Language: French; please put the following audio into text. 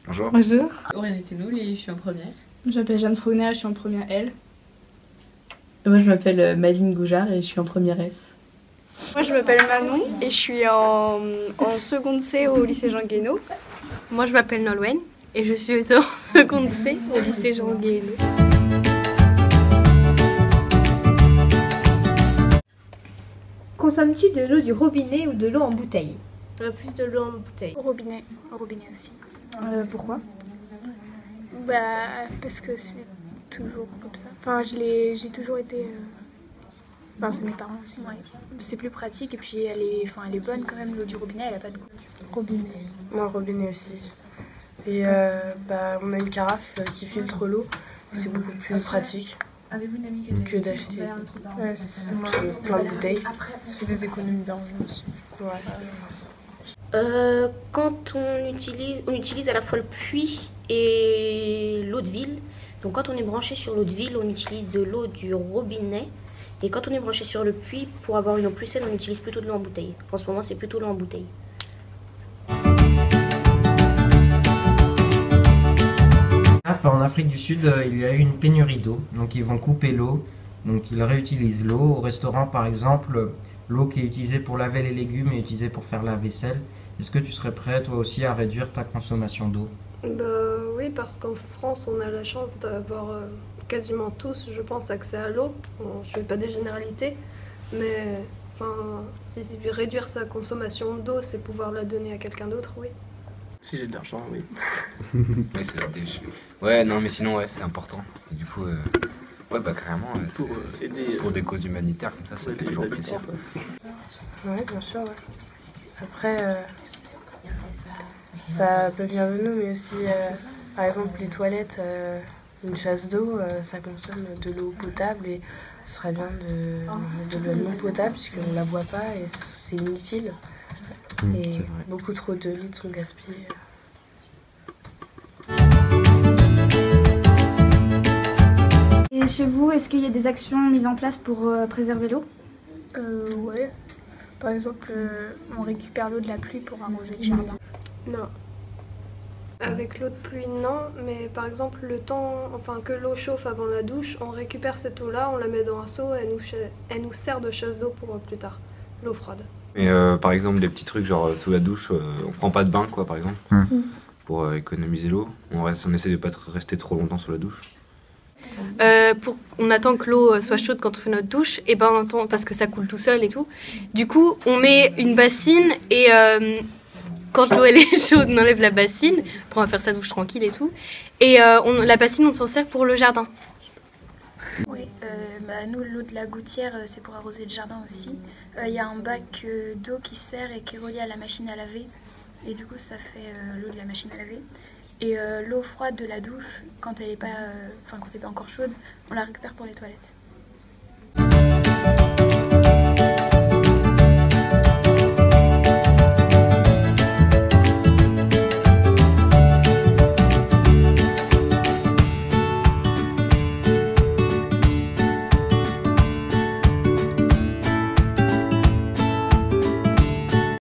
Bonjour. Bonjour. Aurélie Tenoul et je suis en première. Je m'appelle Jeanne Faugner et je suis en première L. Moi je m'appelle Maline Goujard et je suis en première S. Moi je m'appelle Manon et je suis en seconde C au lycée Jean Guéhenno. Moi je m'appelle Nolwenn et je suis en seconde C au lycée Jean Guéhenno. Consommes-tu de l'eau du robinet ou de l'eau en bouteille? Plus de l'eau en bouteille. Au robinet aussi. Pourquoi? Parce que c'est toujours comme ça. Enfin, j'ai toujours été... Enfin, c'est mes parents aussi. Ouais. C'est plus pratique et puis elle est bonne quand même, l'eau du robinet, elle a pas de goût. Robinet. Moi robinet aussi. Et on a une carafe qui filtre l'eau, c'est beaucoup plus pratique. Avez-vous une amie que d'acheter plein de bouteilles? C'est des économies d'argent aussi. Ouais. Quand on utilise à la fois le puits et l'eau de ville. Donc quand on est branché sur l'eau de ville, on utilise de l'eau du robinet. Et quand on est branché sur le puits, pour avoir une eau plus saine, on utilise plutôt de l'eau en bouteille. En ce moment, c'est plutôt l'eau en bouteille. En Afrique du Sud, il y a eu une pénurie d'eau, donc ils vont couper l'eau, donc ils réutilisent l'eau. Au restaurant, par exemple, l'eau qui est utilisée pour laver les légumes est utilisée pour faire la vaisselle. Est-ce que tu serais prêt, toi aussi, à réduire ta consommation d'eau? Oui, parce qu'en France, on a la chance d'avoir quasiment tous, je pense, accès à l'eau. Bon, je ne fais pas des généralités, mais si réduire sa consommation d'eau, c'est pouvoir la donner à quelqu'un d'autre, oui. Si j'ai de l'argent, oui. Ouais, c'est la déchet. Ouais, non, mais sinon, ouais, c'est important. Et du coup, carrément, pour aider pour des causes humanitaires comme ça fait toujours plaisir. Ouais, bien sûr, ouais. Après, ça peut venir de nous, mais aussi, par exemple, les toilettes, une chasse d'eau, ça consomme de l'eau potable et ce serait bien de l'eau non potable puisqu'on ne la boit pas et c'est inutile. Et beaucoup trop de litres sont gaspillés. Et chez vous, est-ce qu'il y a des actions mises en place pour préserver l'eau? Ouais. Par exemple, on récupère l'eau de la pluie pour arroser le jardin. Non. Avec l'eau de pluie, non, mais par exemple, le temps que l'eau chauffe avant la douche, on récupère cette eau-là, on la met dans un seau et elle nous sert de chasse d'eau pour plus tard, l'eau froide. Mais par exemple, des petits trucs genre sous la douche, on prend pas de bain, quoi, par exemple, pour économiser l'eau. On essaie de pas rester trop longtemps sous la douche. On attend que l'eau soit chaude quand on fait notre douche, et on attend parce que ça coule tout seul et tout. Du coup, on met une bassine et quand l'eau elle est chaude, on enlève la bassine pour faire sa douche tranquille et tout. Et la bassine, on s'en sert pour le jardin. Oui, nous, l'eau de la gouttière, c'est pour arroser le jardin aussi. Il y a un bac d'eau qui sert et qui est relié à la machine à laver. Et du coup, ça fait l'eau de la machine à laver. Et l'eau froide de la douche, quand elle n'est pas encore chaude, on la récupère pour les toilettes.